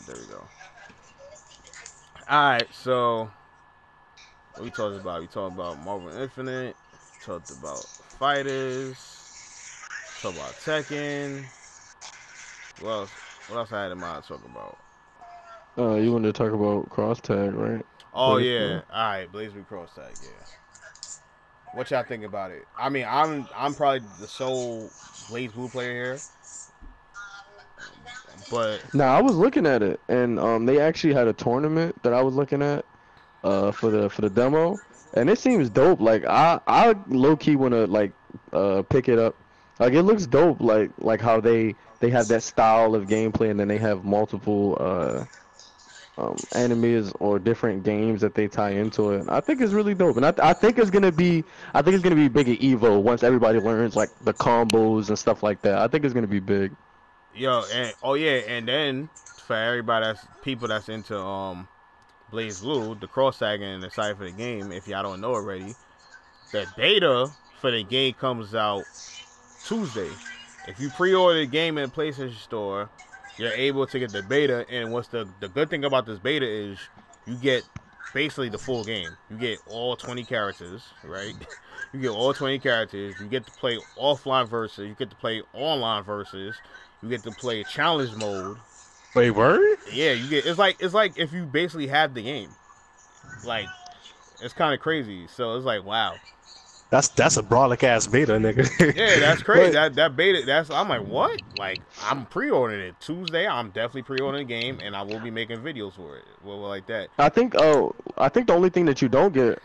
There we go. Alright, so what we talked about? We talked about Marvel Infinite, talked about fighters, talked about Tekken. What else? What else I had in mind to talk about? You wanted to talk about cross tag, right? Oh Blaze yeah, Blue. alright, blazblue cross tag, yeah. What y'all think about it? I mean, I'm probably the sole blazblue player here, but Now I was looking at it, and they actually had a tournament that I was looking at, for the demo, and it seems dope. Like I low key wanna like pick it up. Like it looks dope. Like how they have that style of gameplay, and then they have multiple animes or different games that they tie into it. I think it's really dope, and I think it's gonna be big at Evo once everybody learns like the combos and stuff like that. I think it's gonna be big. yo, and oh yeah, and then for everybody that's people that's into blazblue, the cross tagging and excited for the game, if y'all don't know already, the beta for the game comes out Tuesday. If you pre-order the game in the PlayStation Store, you're able to get the beta. And what's the good thing about this beta is you get basically the full game. You get all 20 characters, right? You get all 20 characters. You get to play offline versus. You get to play online versus. You get to play challenge mode. Wait, word? Yeah, you get it's like if you basically have the game. Like it's kind of crazy. So it's like wow. That's a brolic ass beta, nigga. Yeah, that's crazy. But That beta. That's I'm like, what? Like I'm pre-ordering it Tuesday. I'm definitely pre-ordering the game, and I will be making videos for it. Well, like that. I think the only thing that you don't get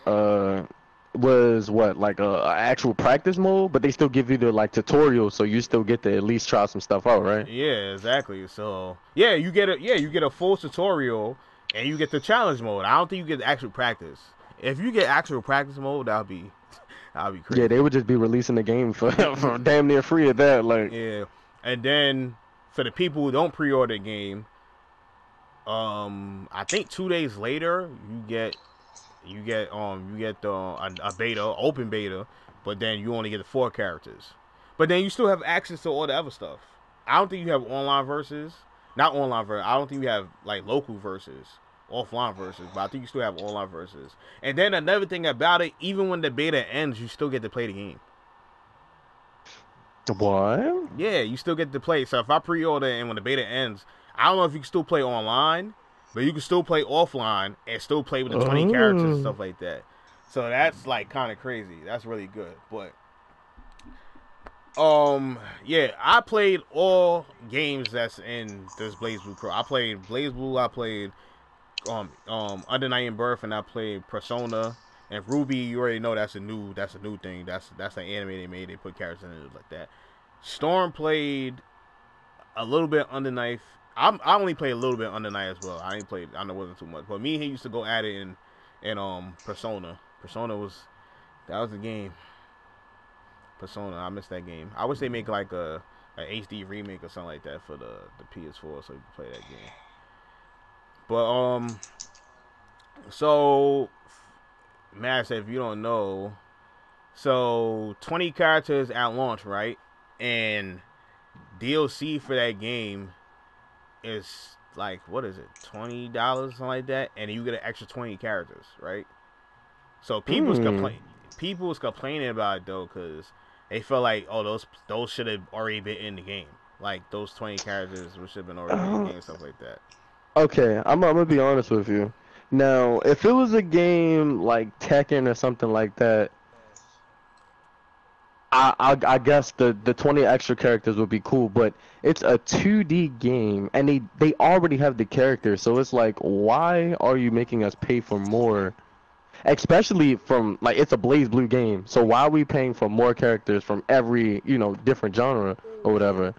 was what like a actual practice mode, but they still give you the like tutorial, so you still get to at least try some stuff out, right? Yeah, exactly. So yeah, you get a full tutorial, and you get the challenge mode. I don't think you get the actual practice. If you get actual practice mode, that'll be Yeah, they crazy. would just be releasing the game for for damn near free at that. Like, Yeah, and then for the people who don't pre-order the game, I think 2 days later you get the a beta, open beta, but then you only get the 4 characters. But then you still have access to all the other stuff. I don't think you have online versus, not online versus. I don't think you have like local versus, offline versus. But I think you still have online versus. And then another thing about it, even when the beta ends, you still get to play the game. what? Yeah, you still get to play. So if I pre-order and when the beta ends, I don't know if you can still play online, but you can still play offline and still play with the 20 characters and Oh. stuff like that. So that's like kind of crazy. That's really good. But yeah, I played all games that's in this BlazBlue Pro. I played BlazBlue. I played Under Night in Birth, and I played Persona. And Ruby, you already know that's a new thing. That's an anime they made. They put characters in it like that. Storm played a little bit under knife. I only played a little bit under knife as well. I ain't played. I know it wasn't too much. But me and he used to go at it in Persona. Persona was that was the game. Persona. I missed that game. I wish they make like a HD remake or something like that for the PS4 so you can play that game. But so Mass, if you don't know, so 20 characters at launch, right? And DLC for that game is like what is it, $20 something like that, and you get an extra 20 characters, right? So Hmm. people was complaining about it though because they felt like oh those should have already been in the game, like those 20 characters should have been already in the Uh, game, stuff like that. okay, I'm gonna be honest with you. Now, if it was a game like Tekken or something like that, I guess the 20 extra characters would be cool, but it's a 2D game and they already have the characters, so it's like why are you making us pay for more? Especially from like it's a Blaze Blue game, so why are we paying for more characters from every, different genre or whatever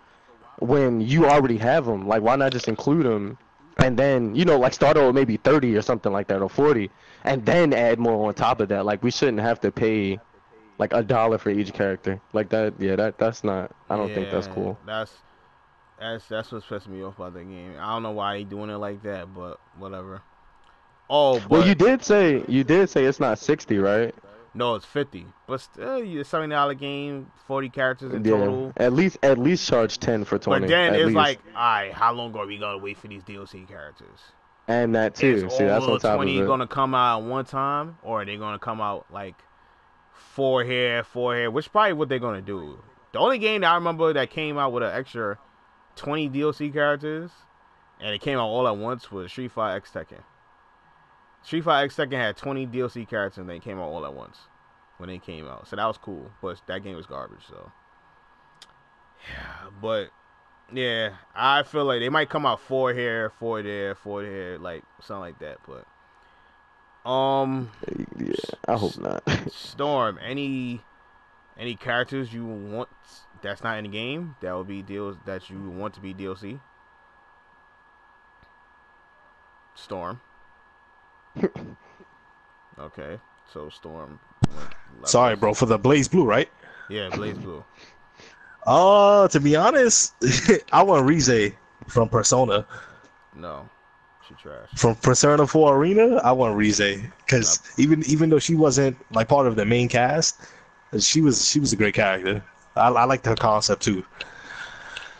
when you already have them? Like why not just include them and then, like start out with maybe 30 or something like that or 40 and then add more on top of that. Like we shouldn't have to pay like $1 for each character. Like that, yeah, that's not. I don't think that's Yeah, cool. that's what's pissing me off about that game. I don't know why he doing it like that, but whatever. Oh, Well, but you did say it's not 60, right? No, it's 50. But still, you $70 game, 40 characters in total. At least charge 10 for 20. But then at it's least. like, alright, how long are we gonna wait for these DLC characters? And that too. Is See, that's all on top of 20 it. gonna come out at one time, or are they gonna come out like 4 here, 4 here? Which is probably what they're gonna do. The only game that I remember that came out with an extra 20 DLC characters, and it came out all at once, was Street Fighter X Tekken. Street Fighter X Tekken had 20 DLC characters, and they came out all at once when they came out. So that was cool, but that game was garbage. So yeah, but yeah, I feel like they might come out 4 here, 4 there, 4 there, like something like that. But yeah, I hope not. Storm, any characters you want that's not in the game that would be deals that you want to be DLC? Storm. Okay, so Storm. Sorry, bro, for the blazblue, right? Yeah, blazblue. To be honest, I want Rize from Persona. No, she trash. From Persona 4 Arena, I want Rize because even though she wasn't like part of the main cast, she was a great character. I liked her concept too.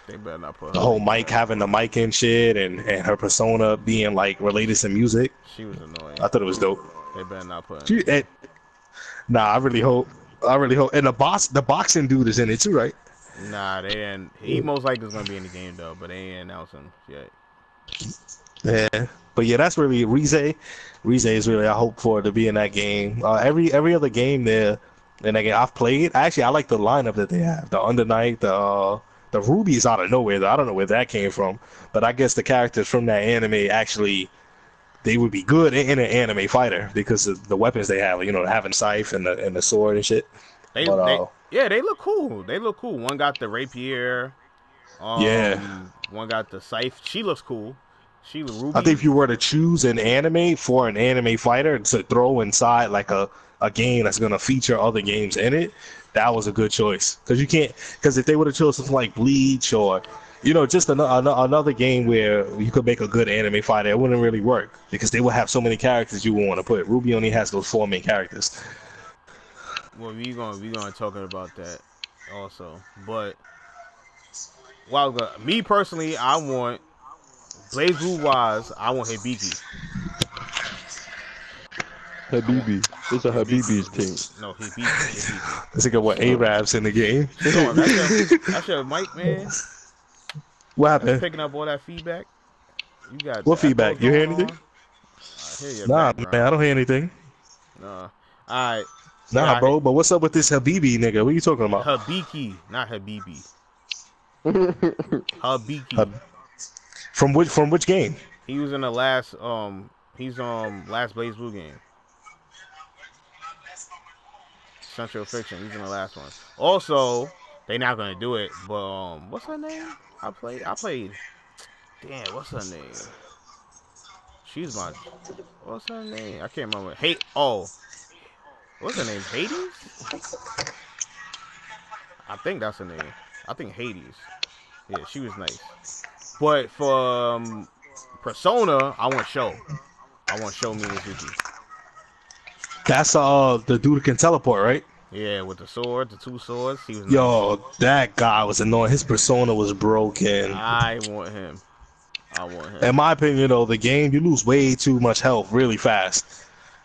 They better not put her the whole mic, having the mic and shit, and her persona being like related to music. She was annoying. I thought it was dope. They better not put her. Nah, I really hope. And the boxing dude is in it too, right? Nah, they ain't. He most likely is gonna be in the game though, but they ain't announced him yet. Yeah, but yeah, that's really Rize. Rize is really I hope for to be in that game. Every other game there, and again I've played. Actually, I like the lineup that they have. The Under Night, the Ruby's out of nowhere. I don't know where that came from, but I guess the characters from that anime actually they would be good in an anime fighter because of the weapons they have. You know, having scythe and the sword and shit. They look cool. They look cool. One got the rapier. Yeah. One got the scythe. She looks cool. She Ruby. I think if you were to choose an anime for an anime fighter to throw inside like a game that's gonna feature other games in it, that was a good choice. Because if they would have chosen something like Bleach or, you know, just another game where you could make a good anime fighter, it wouldn't really work because they would have so many characters you would want to put. Ruby only has those 4 main characters. Well, we gonna talk about that also, but me personally, I want BlazBlue wise. I want Hibiki. Habibi. It's a Habibi's team. No, Hibiki. Let's think of what Arabs in the game. That's your mic, man. What happened? That's picking up all that feedback. You got what feedback? You hear anything? I hear your nah, background. Man, I don't hear anything. All right. Nah, bro. But what's up with this Habibi nigga? What are you talking about? Hibiki, not Habibi. Hibiki. From which game? He was in the last last BlazBlue game. Central Fiction. He's in the last one. Also, they not gonna do it, but what's her name? I played. Damn, what's her name? What's her name? I can't remember. What's her name? Hades? I think that's her name. I think Hades. Yeah, she was nice. But for Persona, I want Sho. I want Sho Miyazuki. That's the dude who can teleport, right? Yeah, with the sword, the 2 swords. He was Yo, nice. that guy was annoying. His persona was broken. I want him. In my opinion, though, the game, you lose way too much health really fast.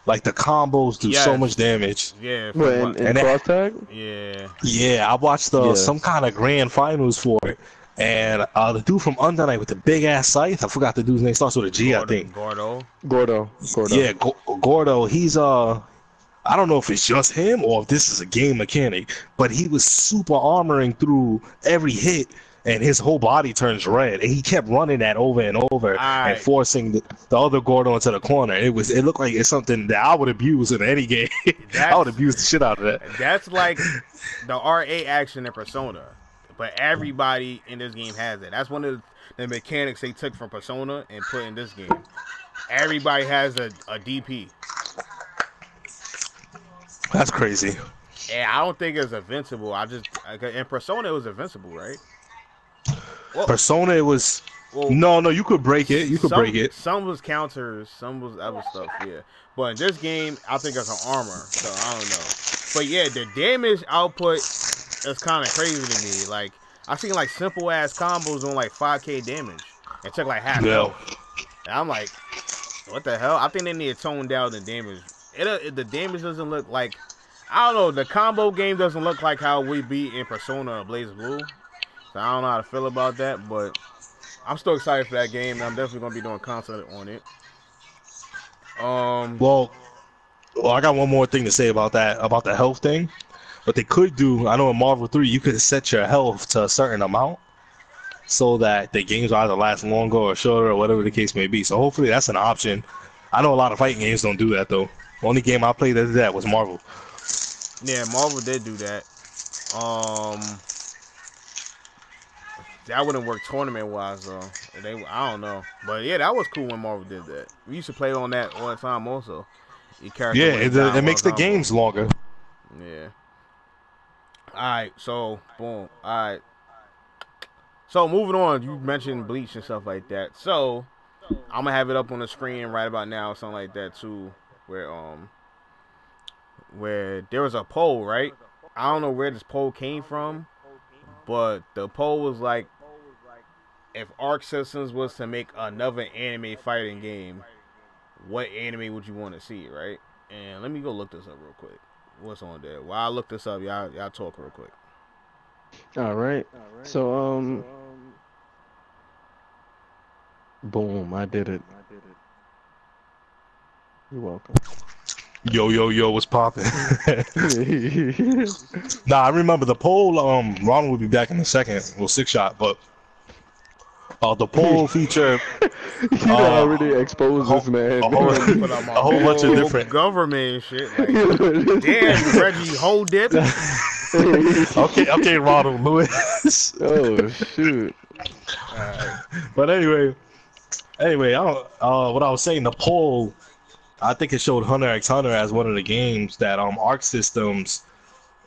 Like, the combos do so much damage. Yeah. In cross tag? Yeah. Yeah, I watched some kind of grand finals for it. And the dude from Under Night with the big-ass scythe, I forgot the dude's name, starts with a G, I think. Gordo. Yeah, Gordo. He's, I don't know if it's just him or if this is a game mechanic, but he was super armoring through every hit, and his whole body turns red, and he kept running that over and over and forcing the other Gordo into the corner. It looked like it's something that I would abuse in any game. I would abuse the shit out of that. That's like the RA action in Persona, but everybody in this game has it. That's one of the mechanics they took from Persona and put in this game. Everybody has a DP. That's crazy. Yeah, I don't think it's invincible. In Persona it was invincible, right? Well, Persona, it was. Well, no, you could break it. You could break it. Some was counters, some was other stuff. Yeah, but in this game, I think it's an armor. So I don't know. But yeah, the damage output is kind of crazy to me. Like I seen like simple ass combos on like 5K damage and took like half Yeah. health. And I'm like, what the hell? I think they need to tone down the damage. The damage doesn't look like, I don't know, the combo game doesn't look like how we beat in Persona or BlazBlue. So I don't know how to feel about that, but I'm still excited for that game, and I'm definitely gonna be doing content on it. Well, I got one more thing to say about that, about the health thing. What they could do, I know in Marvel 3, you could set your health to a certain amount so that the games either last longer or shorter or whatever the case may be. So hopefully that's an option. I know a lot of fighting games don't do that though. The only game I played that did that was Marvel. Yeah, Marvel did do that. That wouldn't work tournament wise though. I don't know, but yeah, that was cool when Marvel did that. We used to play on that all the time. Also, your character Yeah, wouldn't die it while makes the combo. games longer. Yeah. All right, so boom. All right. So moving on, you mentioned Bleach and stuff like that. So I'm gonna have it up on the screen right about now, something like that too, where there was a poll, right? I don't know where this poll came from, but the poll was like, if Arc Systems was to make another anime fighting game, what anime would you want to see, right? And let me go look this up real quick. What's on there? While I look this up, y'all talk real quick. All right. So boom, I did it. You're welcome. Yo, what's poppin'? Nah, I remember the poll. Ronald will be back in a second. Well, SikShot, but the poll feature. You done already exposed this man. A whole bunch of different government and shit. Like, damn, Reggie, hold it. Okay, Ronald Lewis. Oh shoot. But anyway, what I was saying, the poll, I think it showed Hunter x Hunter as one of the games that Arc Systems,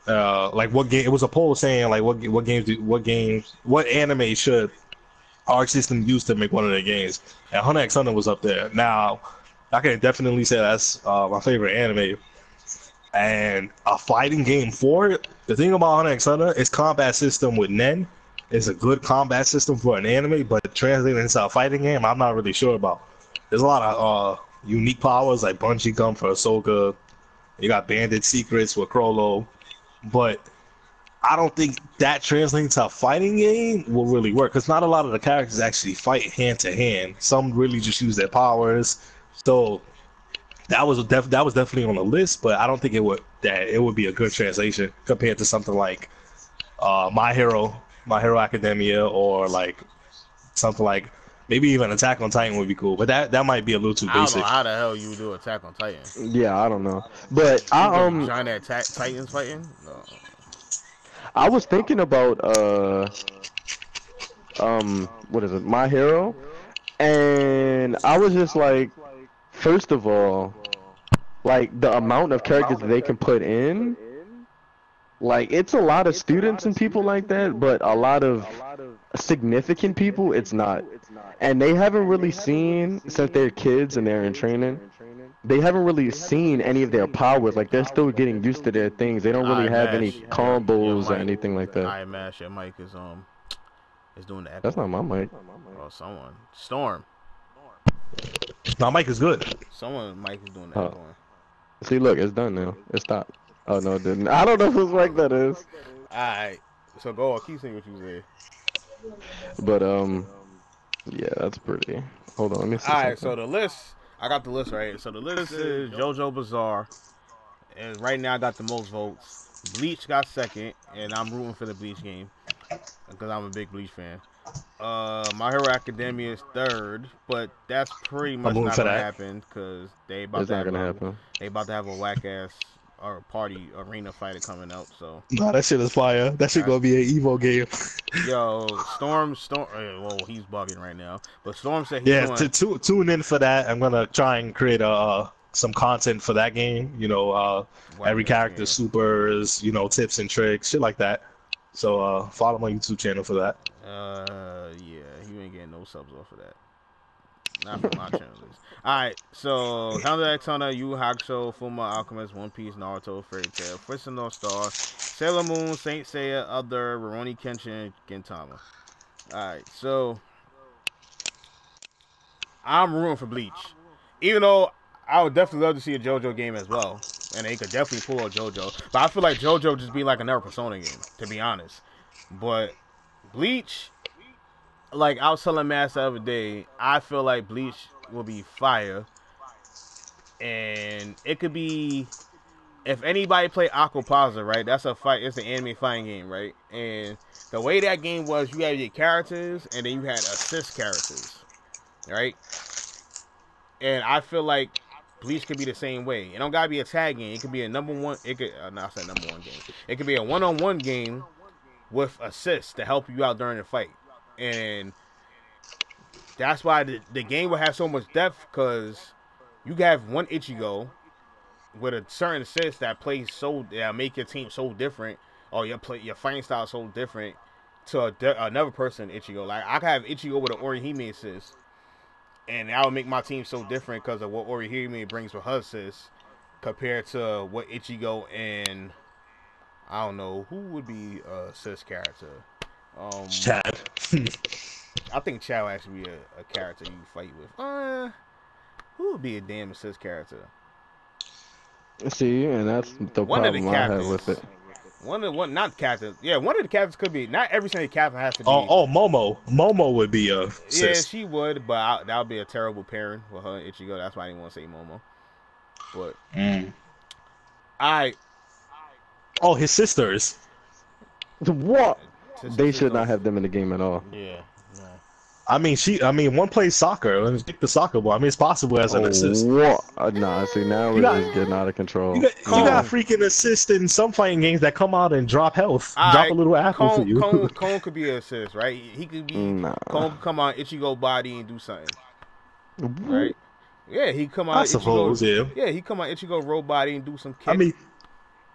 like what game? It was a poll saying like what anime should Arc Systems use to make one of their games, and Hunter x Hunter was up there. Now, I can definitely say that's my favorite anime, and a fighting game for it. The thing about Hunter x Hunter is combat system with Nen. It's a good combat system for an anime, but translating into a fighting game, I'm not really sure about. There's a lot of unique powers like bungee jump for Ahsoka. You got bandit secrets with Crollo, but I don't think that translating to a fighting game will really work because not a lot of the characters actually fight hand to hand. Some really just use their powers. So that was definitely on the list, but I don't think it would be a good translation compared to something like My Hero Academia, or like something like maybe even Attack on Titan would be cool. But that might be a little too basic. I don't know how the hell you would do Attack on Titan. Yeah, I don't know. But giant Titans fighting? No. I was thinking about what is it, My Hero, and I was just like, first of all, like the amount of characters that they can put in, like it's a lot of students and people like that, but a lot of significant people it's not, and they haven't really seen, since they're kids and they're in training, they haven't really seen any of their powers. Like they're still getting used to their things. They don't really have any combos or anything like that. I Mash, your mic is doing the echo. That's not my mic. Oh, someone. Storm. My mic is good. Someone's mic is doing the echoing. See, look, it's done now. It stopped. Oh no, it didn't. I don't know whose mic that is. Alright. So go on, keep saying what you said. But yeah, that's pretty. Hold on, let me see. Alright, so the list, I got the list right. So the list is JoJo Bizarre, and right now I got the most votes. Bleach got second, and I'm rooting for the Bleach game because I'm a big Bleach fan. My Hero Academia is third, but that's pretty much not gonna happen because they about to have a whack ass or party arena fighter coming out. So nah, that shit is fire. That shit gonna be an Evo game. Yo, Storm. Well, he's bugging right now, but Storm said he's tune in for that. I'm gonna try and create some content for that game. You know, every character supers, you know, tips and tricks, shit like that. So follow my YouTube channel for that. Yeah, you ain't getting no subs off of that. Not for my channel. Alright, so Hunter x Hunter, Yu Hakusho, Fullmetal Alchemist, One Piece, Naruto, Fairy Tail, First and North Star, Sailor Moon, Saint Seiya, Other, Rurouni Kenshin, Gintama. Alright, so I'm rooting for Bleach. Even though I would definitely love to see a JoJo game as well. And they could definitely pull a JoJo. But I feel like JoJo just be like another Persona game, to be honest. But Bleach, like I was telling Mass the other day, I feel like Bleach will be fire. And it could be, if anybody play Aquapaza, right? That's a fight. It's an anime fighting game, right? And the way that game was, you had your characters, and then you had assist characters, right? And I feel like Bleach could be the same way. It don't gotta be a tag game. It could be a number one. It could not say number one game. It could be a one-on-one game with assists to help you out during the fight, and that's why the game will have so much depth, because you can have one Ichigo with a certain assist that plays that make your team so different, or your fighting style so different to another person Ichigo. Like I could have Ichigo with an Orihime assist, and that would make my team so different because of what Orihime brings with her assist compared to what Ichigo and I don't know who would be a assist character. Chad. I think Chad would actually be a character you fight with. Who would be a damn assist character? See, and that's the problem I have with it. Not captain. Yeah, one of the captains could be. Not every single captain has to be. Momo. Momo would be a. Yeah, she would, but that would be a terrible pairing with her and Ichigo. That's why I didn't want to say Momo. But Oh, his sisters. What? They should not have them in the game at all. Yeah. I mean, one plays soccer. Let's pick the soccer ball. I mean, it's possible as an assist. What? Nah, see, now we're just getting out of control. You got freaking assist in some fighting games that come out and drop health. Drop a little apple for you. Cone could be an assist, right? He could be. Cone could come out Ichigo body and do something. Right? Yeah, he come out. I suppose, Ichigo, yeah. He come out Ichigo roll body and do some kick. I mean,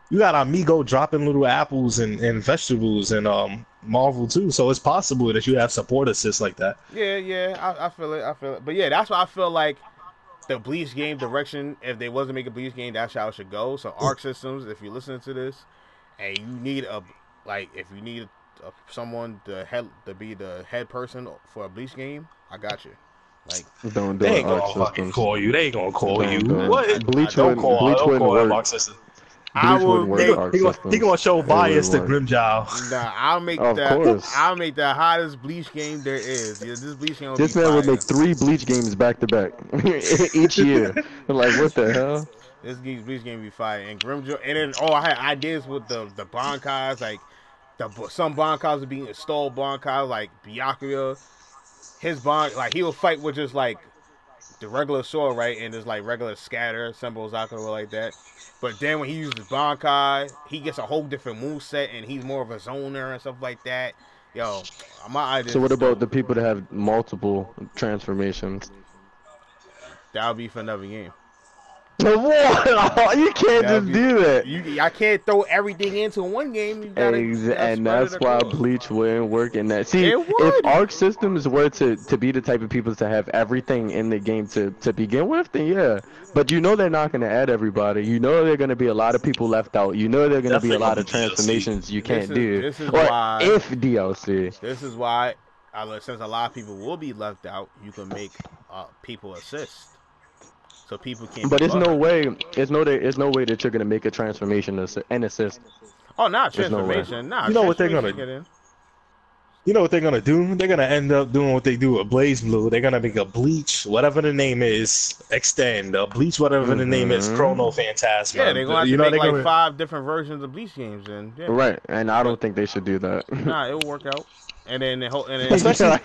you got Amigo dropping little apples and vegetables and Marvel too, so it's possible that you have support assists like that. Yeah, I feel it. But yeah, that's why I feel like the Bleach game direction, if they wasn't make a Bleach game, that's how it should go. So Arc Systems, if you're listening to this, and you need someone to be the head person for a Bleach game, I got you. Like, don't do they it. ain't gonna fucking call you. They ain't gonna call you. What? Bleach wouldn't work. Arc System. He gonna show bias to Grimjow. Nah, I'll make the hottest Bleach game there is. Yeah, this Bleach game. This man would make 3 Bleach games back to back each year. Like, what the hell? This Bleach game be fire. And Grimjow, and then I had ideas with the Bankais, like some Bankais would be installed Bankais, like Byakuya. His like he will fight with just like the regular sword, right? And there's like regular scatter symbols out there like that. But then when he uses Bankai, he gets a whole different moveset, and he's more of a zoner and stuff like that. Yo, my idea. So what about the people that have multiple transformations? That'll be for another game. What? You can't just do that. I can't throw everything into one game. You gotta, and that's why Bleach wouldn't work in that. See, if Arc Systems were to be the type of people to have everything in the game to begin with, then yeah. But you know they're not going to add everybody. You know there are going to be a lot of people left out. You know there are going to be a lot of transformations you can't do. This is why, if DLC. This is why, since a lot of people will be left out, you can make people assist. So people can't. But there's no way. There's no way that you're gonna make a transformation and assist. Oh, not transformation. Nah. You know what they're gonna do? You know what they're gonna do? They're gonna end up doing what they do with BlazBlue. They're gonna make a Bleach, whatever the name is, extend a Bleach, whatever the name is, Chrono Phantasma. Yeah, they're gonna have to make like 5 different versions of Bleach games, and yeah. Right. And I don't think they should do that. Nah, it'll work out. And then especially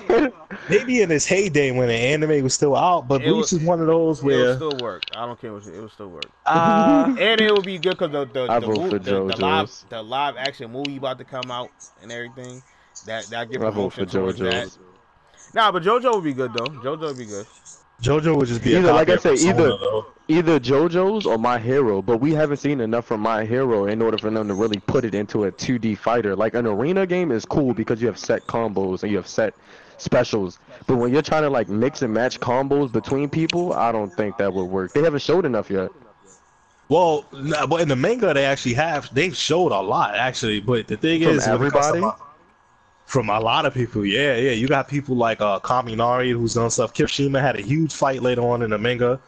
maybe in its heyday when the anime was still out, but Bleach is one of those where it'll still work. I don't care what it will still work. And it will be good because the live action movie about to come out and everything. That give promotion towards that. Nah, but JoJo would be good though. JoJo would be good. JoJo would just be either, like I say, either JoJo's or My Hero, but we haven't seen enough from My Hero in order for them to really put it into a 2D fighter. Like an arena game is cool because you have set combos and you have set specials. But when you're trying to like mix and match combos between people, I don't think that would work. They haven't showed enough yet. Well, but in the manga they've showed a lot actually. But the thing From is, when it comes everybody. to from a lot of people, yeah. You got people like Kaminari who's done stuff. Kirishima had a huge fight later on in the manga.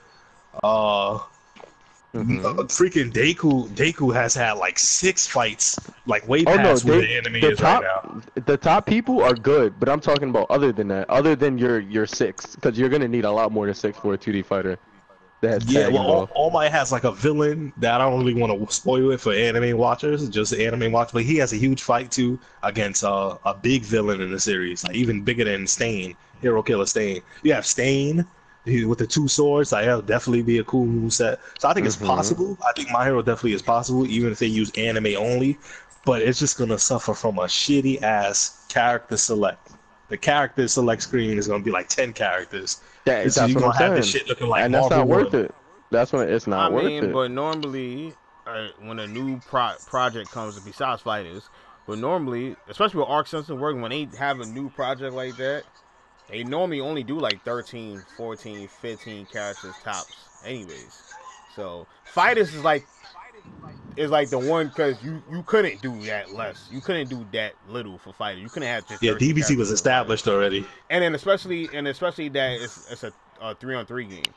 Freaking Deku has had like 6 fights, like way past where the anime is right now. The top people are good, but I'm talking about other than that, other than your 6, because you're gonna need a lot more than 6 for a 2D fighter. Yeah, well, All Might has like a villain that I don't really want to spoil it for anime watchers, just anime watchers, but he has a huge fight too against a big villain in the series, like even bigger than Stain, Hero Killer Stain. You have Stain with the 2 swords, like that'll definitely be a cool moveset. So I think it's possible. I think My Hero definitely is possible, even if they use anime only, but it's just gonna suffer from a shitty ass character select. The character select screen is gonna be like 10 characters. That's so you're what gonna I'm have saying. this shit looking like And that's Marvel not worth World. it. That's when it's not worth it. But normally, when a new project comes, besides fighters, but normally, especially with Arc System working, when they have a new project like that, they normally only do like 13, 14, 15 characters tops anyways. So fighters is like the one, because you couldn't do that less. You couldn't do that little for fighters. You couldn't have just DBC was established already. And then especially that it's a 3-on-3 game.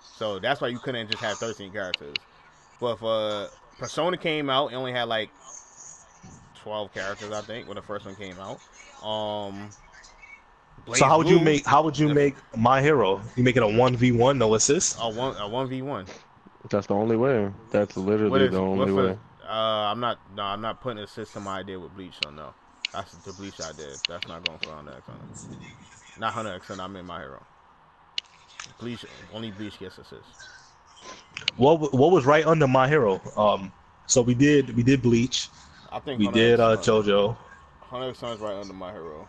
So that's why you couldn't just have 13 characters. But if Persona came out, it only had like 12 characters, I think, when the first one came out. So how would you make My Hero? You make it a 1v1, no assist? A 1v1. That's the only way. That's literally the only way. I'm not putting assist in my idea with Bleach, so no. That's the Bleach idea. That's not going for 100x. Not 100x, I'm in My Hero. Only Bleach gets assists. What was right under My Hero? So we did Bleach. I think we did JoJo. 100x is right under My Hero.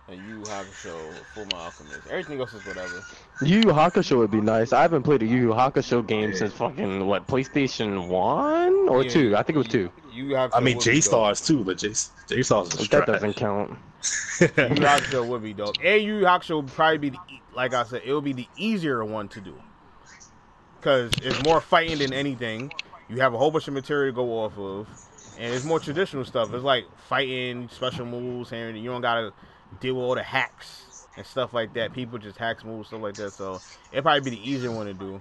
And Yu Yu Hakusho, Fullmetal Alchemist. Everything else is whatever. Yu Yu Hakusho would be nice. I haven't played a Yu Yu Hakusho game since fucking PlayStation 1 or 2. I think it was 2. I mean J-Stars too, but J-Stars is that doesn't count. Yu Yu Hakusho would be dope. And Yu Yu Hakusho would probably be like I said, it would be the easier one to do. Because it's more fighting than anything. You have a whole bunch of material to go off of. And it's more traditional stuff. It's like fighting, special moves, and you don't gotta deal with all the hacks and stuff like that. People just hacks moves, stuff like that. So it'd probably be the easier one to do.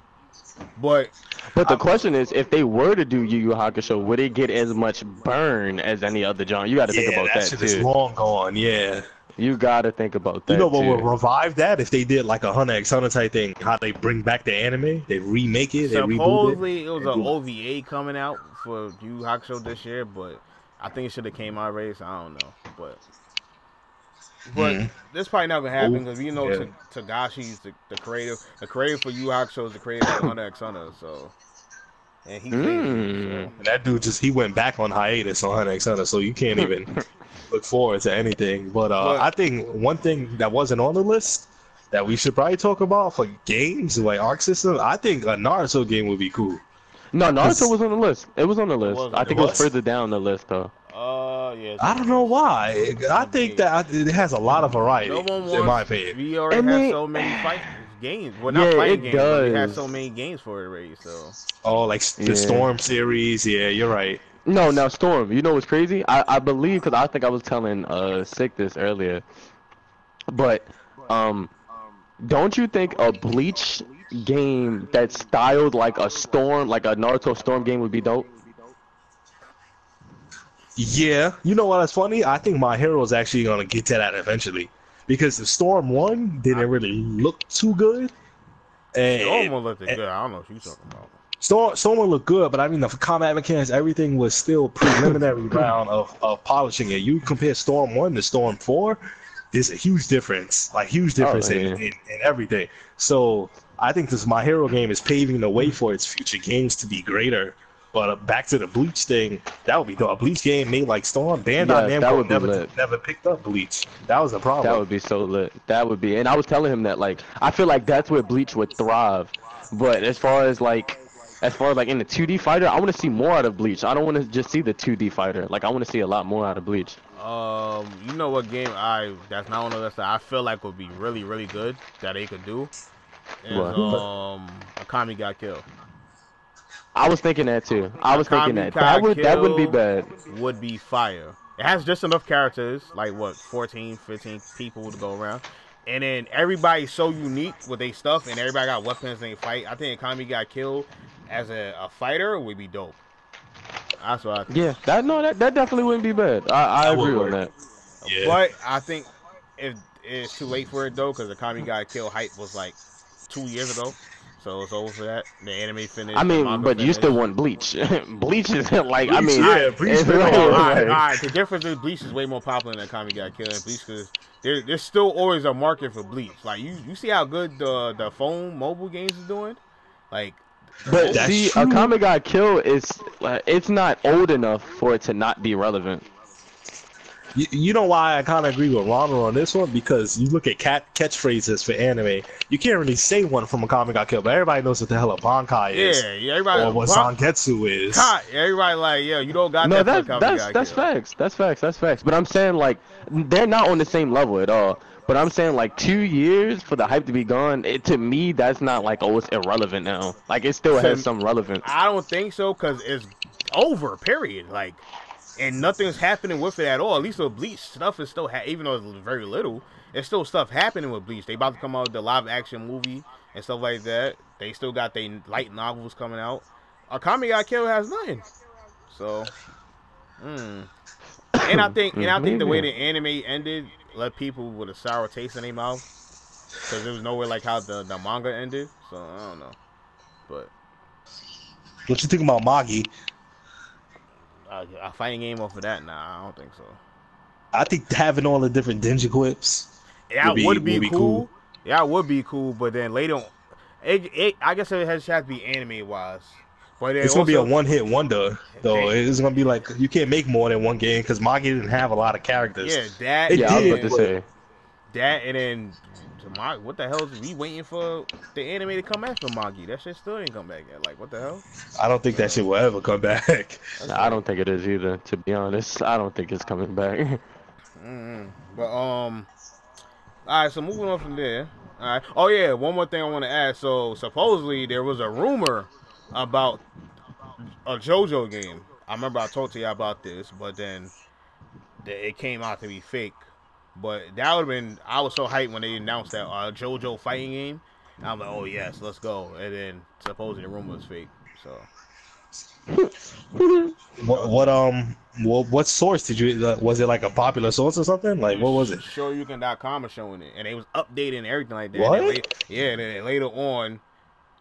But the question is, if they were to do Yu Yu Hakusho, would it get as much burn as any other genre? You got to think about that too. It's long gone, yeah. You got to think about that. You know what would revive that if they did like a 100x type thing? How they bring back the anime, they remake it, they reboot it. Supposedly it was an OVA coming out for Yu Yu Hakusho this year, but I think it should have came out already. So I don't know, but this probably not gonna happen because we know Tagashi's the creator. The creator for Yu Yu Hakusho is the creator for 100x, so. And he so. That dude he went back on hiatus on 100x, so you can't even look forward to anything. But I think one thing that wasn't on the list that we should probably talk about for games like Arc System, I think a Naruto game would be cool. No, Naruto was on the list. It was on the list. I think it was further down the list though. Yeah. I don't know why. I think that it has a lot of variety, in my opinion. We already have so many fighting games. Well, not fighting games, but we have so many games for it already. So. Oh, like the Storm series. Yeah, you're right. No, now Storm. You know what's crazy? I believe, because I think I was telling Sik this earlier, but don't you think a Bleach game that's styled like a Storm, like a Naruto Storm game would be dope? Yeah, you know what? That's funny. I think My Hero is actually gonna get to that eventually, because the Storm 1 didn't really look too good. And Storm 1 looked good. I don't know what you're talking about. Storm 1 looked good, but I mean the combat mechanics, everything was still preliminary round of polishing it. You compare Storm 1 to Storm 4, there's a huge difference, in everything. So I think this My Hero game is paving the way for its future games to be greater. But back to the Bleach thing, that would be dope. A Bleach game made like Storm, Bandai Namco never picked up Bleach. That was the problem. That would be so lit. That would be, and I was telling him that, like, I feel like that's where Bleach would thrive. But as far as as far as like in the 2D fighter, I want to see more out of Bleach. I don't want to just see the 2D fighter. Like I want to see a lot more out of Bleach. You know what game that's not on the list that I feel like would be really, really good that they could do is What? Akami got killed. I was thinking that too. I was thinking Akami that got that wouldn't be killed bad. Would be fire. It has just enough characters, like what, 14, 15 people to go around. And then everybody's so unique with their stuff, and everybody got weapons and they fight. I think Akami got killed as a fighter would be dope. That's what I think. Yeah, that definitely wouldn't be bad. I agree on that. Yeah. But I think it's too late for it though, because Akami got killed hype was like 2 years ago. So it's over for that. The anime finished. I mean, but you still want Bleach. Bleach is like, I mean, yeah, Bleach. All right. The difference is Bleach is way more popular than Akami got killed. Bleach, because there's still always a market for Bleach. Like you see how good the phone mobile games is doing. Like, but see, Akami got killed is it's not old enough for it to not be relevant. You know why I kind of agree with Ronald on this one? Because you look at catchphrases for anime, you can't really say one from Akami got killed, but everybody knows what the hell a Bankai is. Yeah, everybody. Or what Zangetsu is. Everybody like, yeah, you don't got no, that. That's facts. That's facts. But I'm saying like they're not on the same level at all. But I'm saying like 2 years for the hype to be gone. To me, that's not like it's irrelevant now. Like it still has some relevance. I don't think so, because it's over. Period. Like. And nothing's happening with it at all. At least with Bleach, stuff is still even though it's very little, there's still stuff happening with Bleach. They about to come out with the live action movie and stuff like that. They still got their light novels coming out. Akami got killed has nothing. So, and I think the way the anime ended left people with a sour taste in their mouth, because it was nowhere like how the manga ended. So I don't know, but what you think about Magi? A fighting game off of that? Nah, I don't think so. I think having all the different ninja quips would be cool. Yeah, it would be cool, but then later on, I guess it has to be anime wise. But it's gonna be a one-hit wonder, though. It's gonna be like you can't make more than one game because Magi didn't have a lot of characters. Yeah, I was about to say that, and then what the hell is we waiting for the anime to come back for Magi? That shit still ain't come back yet. Like, what the hell? I don't think that shit will ever come back. I don't think it is either. To be honest, I don't think it's coming back. But all right. So moving on from there. All right. Oh yeah, one more thing I want to add. So supposedly there was a rumor about a JoJo game. I remember I talked to you about this, but then it came out to be fake. But that would have been, I was so hyped when they announced that JoJo fighting game. And I'm like, oh yes, let's go. And then supposedly the rumor was fake. So what source did you? Was it like a popular source or something? Like what was it? Shoryuken.com is showing it, and they was updating and everything like that. What? And then later on,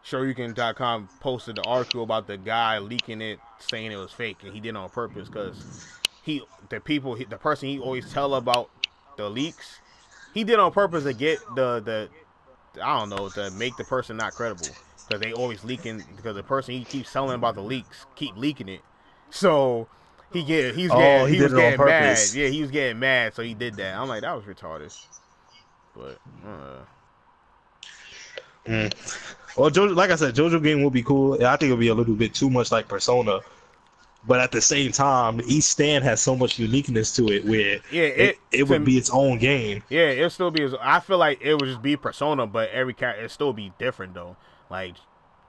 Shoryuken.com posted the article about the guy leaking it, saying it was fake, and he did it on purpose because the person he always tell about the leaks, he did on purpose to get the I don't know, to make the person not credible, because they always leaking, because the person he keeps telling about the leaks keep leaking it, so he was getting mad. Yeah, he was getting mad, so he did that. I'm like, that was retarded. But well, like I said, JoJo game will be cool. I think it'll be a little bit too much like Persona. But at the same time, each stand has so much uniqueness to it where it would be its own game. Yeah, it'll still be. I feel like it would just be Persona, but every character it'd still be different though. Like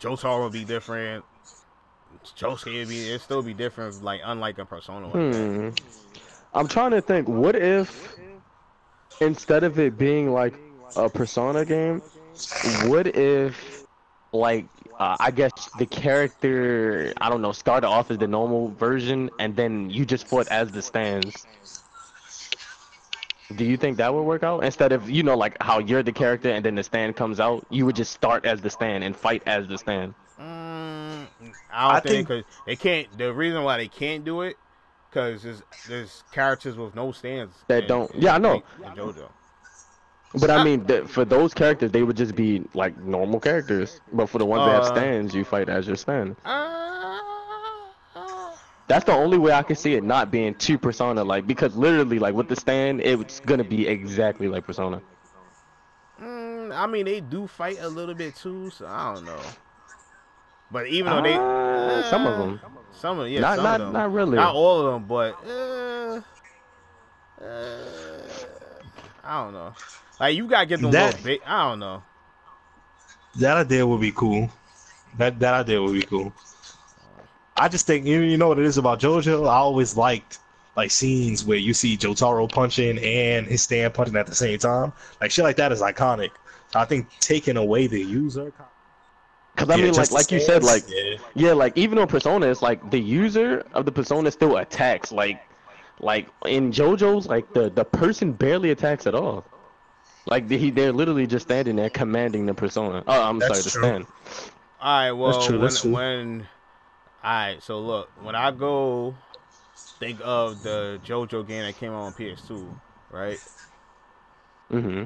Jotaro would be different. Josuke it'd still be different. Like unlike a Persona. Like I'm trying to think. What if instead of it being like a Persona game, what if like I guess the character, I don't know, started off as the normal version, and then you just fought as the stands. Do you think that would work out? Instead of, like how you're the character and then the stand comes out, you would just start as the stand and fight as the stand. I don't think, because they can't. The reason why they can't do it, because there's characters with no stands. That don't. Yeah, I know. In JoJo. But I mean, for those characters, they would just be like normal characters. But for the ones that have stands, you fight as your stand. That's the only way I can see it not being too Persona like, because literally, like with the stand, it's gonna be exactly like Persona. I mean, they do fight a little bit too, so I don't know. But even though they, some of them, some of not some of them, not really. not all of them, but I don't know. Like you gotta get them little big. I don't know. That idea would be cool. That idea would be cool. I just think you know what it is about JoJo. I always liked like scenes where you see Jotaro punching and his stand punching at the same time. Like shit like that is iconic. So I think taking away the user. Because I mean, like you said, like yeah, like even on Persona, it's like the user of the Persona still attacks. Like in JoJo's, like the person barely attacks at all. Like they're literally just standing there commanding the Persona. Oh, I'm sorry, the stand. All right, well, that's true. All right, so look, when I go think of the JoJo game that came out on PS2, right? Mm-hmm.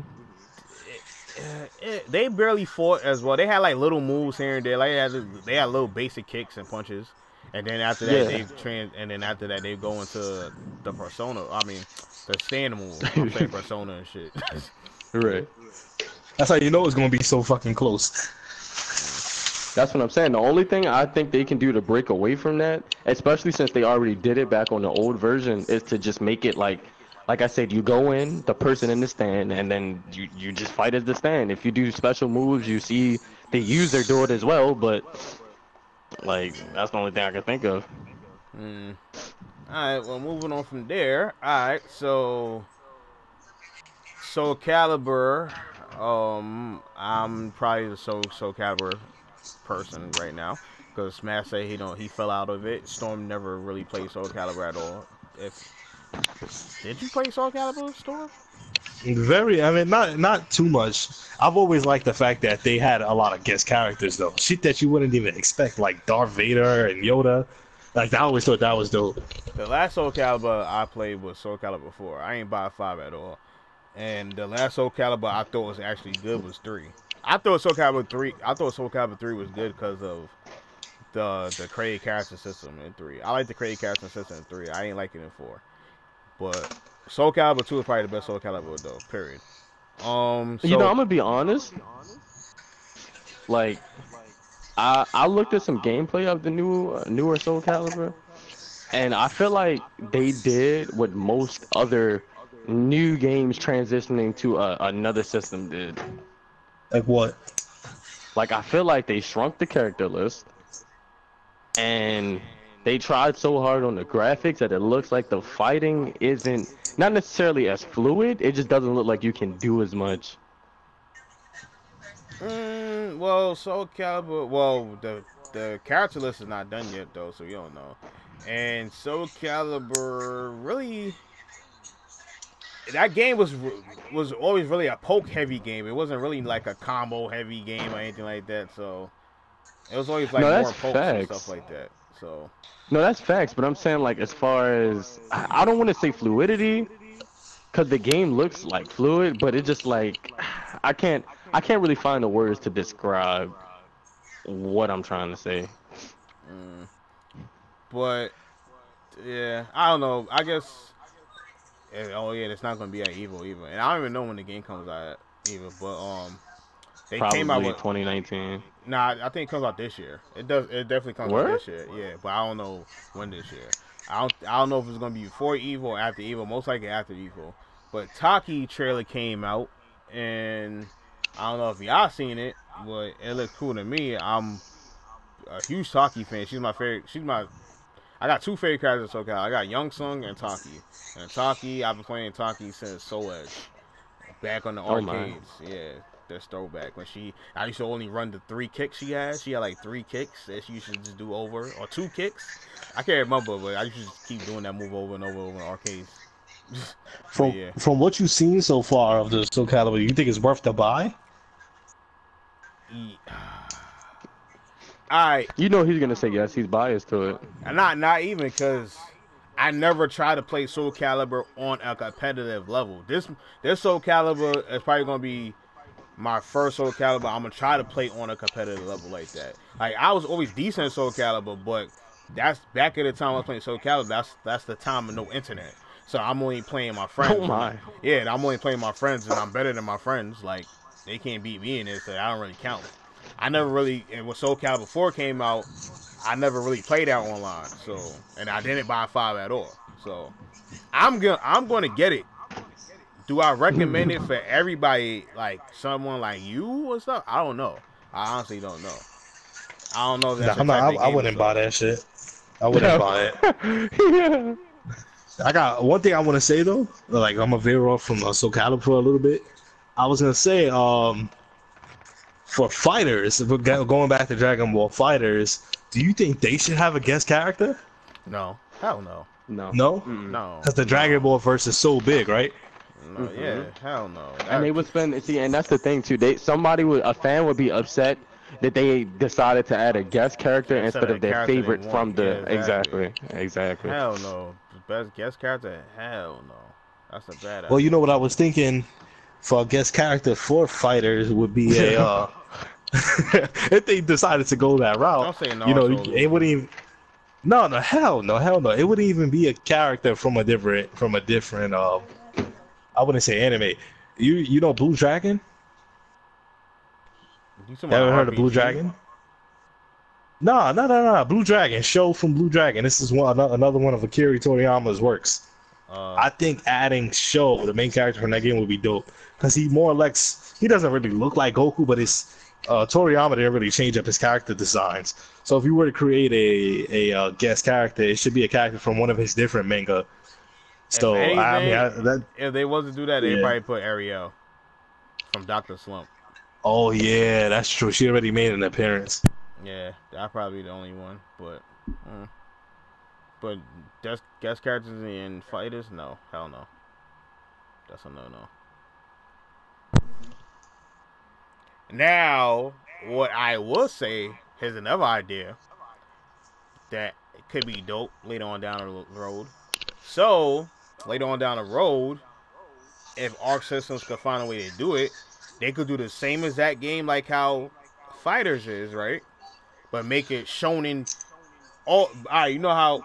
They barely fought as well. They had like little moves here and there. Like they had little basic kicks and punches, and then after that and then after that they go into the Persona. I mean, the stand move. I'm saying Persona and shit. Right. That's how you know it's gonna be so fucking close. That's what I'm saying. The only thing I think they can do to break away from that, especially since they already did it back on the old version, is to just make it like I said, you go in, the person in the stand, and then you just fight as the stand. If you do special moves, you see the user do it as well, but like that's the only thing I can think of. Alright, well moving on from there. Alright, so Calibur, I'm probably the Soul Calibur person right now. Because Smash said he fell out of it. Storm never really played Soul Calibur at all. Did you play Soul Calibur, Storm? I mean, not too much. I've always liked the fact that they had a lot of guest characters, though. Shit that you wouldn't even expect, like Darth Vader and Yoda. Like, I always thought that was dope. The last Soul Calibur I played was Soul Calibur 4. I ain't buy 5 at all. And the last Soul Calibur I thought was actually good was 3. I thought Soul Calibur 3 was good because of the creative character system in 3. I like the creative character system in 3. I ain't like it in 4. But Soul Calibur 2 is probably the best Soul Calibur though, period. So, you know, I'm gonna be honest. Like, I looked at some gameplay of the newer Soul Calibur, and I feel like they did what most other new games transitioning to another system did. Like what? Like, I feel like they shrunk the character list, and they tried so hard on the graphics that it looks like the fighting isn't not necessarily as fluid. It just doesn't look like you can do as much. Well, Soul Calibur. Well, the character list is not done yet though, so you don't know. And Soul Calibur really, that game was always really a poke heavy game. It wasn't really like a combo heavy game or anything like that. So it was always like more pokes and stuff like that. So. No, that's facts, but I'm saying like as far as I don't want to say fluidity, because the game looks like fluid, but it just like I can't really find the words to describe what I'm trying to say. But yeah, I don't know. I guess. Oh yeah, it's not gonna be at Evo either, and I don't even know when the game comes out either. But they came out with 2019. Nah, I think it comes out this year. It does. It definitely comes out this year. Yeah, but I don't know when this year. I don't know if it's gonna be before Evo or after Evo. Most likely after Evo. But Taki trailer came out, and I don't know if y'all seen it, but it looked cool to me. I'm a huge Taki fan. She's my favorite. I got 2 favorite characters in SoCal. I got Young Sung and Taki. And Taki, I've been playing Taki since Soul Edge, back on the arcades. Yeah. This throwback when I used to only run the 3 kicks she had. She had like 3 kicks that she used to just do over, or 2 kicks. I can't remember, but I used to just keep doing that move over and over in arcades. From what you've seen so far of the Soul Calibur, you think it's worth to buy? You know he's gonna say yes. He's biased to it. Not even because I never tried to play Soul Calibur on a competitive level. This Soul Calibur is probably gonna be my first Soul Calibur I'm gonna try to play on a competitive level like that. Like I was always decent at Soul Calibur, but that's back at the time I was playing Soul Calibur. That's the time of no internet. So I'm only playing my friends. Oh my! Yeah, I'm only playing my friends, and I'm better than my friends. Like they can't beat me in it, so I don't really count. I never really, and when Soul Calibur 4 came out, I never really played that online. So, and I didn't buy 5 at all. So, I'm gonna get it. Do I recommend it for everybody, like someone like you or stuff? I don't know. I honestly don't know. I don't know if that's Nah, the type of game. I wouldn't buy that shit. I wouldn't buy it. Yeah. I got one thing I want to say though. Like I'm a veer off from Soul Calibur for a little bit. I was gonna say, for fighters, if we're going back to Dragon Ball Fighters, do you think they should have a guest character? No, hell no. No. No, No. because the Dragon Ball verse is so big, right? No, yeah, hell no. And they would spend, see, and that's the thing too. A fan would be upset that they decided to add a guest character instead of their favorite from the. Yeah, exactly. Hell no. The best guest character? Hell no. That's a bad idea. Well, you know what I was thinking for a guest character for fighters would be a. If they decided to go that route, Don't say you know, Naruto, it wouldn't even. No, hell no. It wouldn't even be a character from a different. I wouldn't say anime. You know Blue Dragon? You Ever heard of Blue Dragon? No. Blue Dragon, show from Blue Dragon. This is another one of Akira Toriyama's works. I think adding Sho, the main character from that game, would be dope. Because he more or less, he doesn't really look like Goku, but it's Toriyama didn't really change up his character designs. So if you were to create a guest character, it should be a character from one of his different manga. So anything, if they wasn't do that, they'd probably put Ariel from Dr. Slump. Oh yeah, that's true. She already made an appearance. Yeah, I'd probably be the only one, but guest characters in fighters, no, hell no. That's a no. Now, what I will say, here's another idea that could be dope later on down the road. So, later on down the road, if Arc Systems could find a way to do it, they could do the same exact game like how FighterZ is, right? But make it shonen. Alright, you know how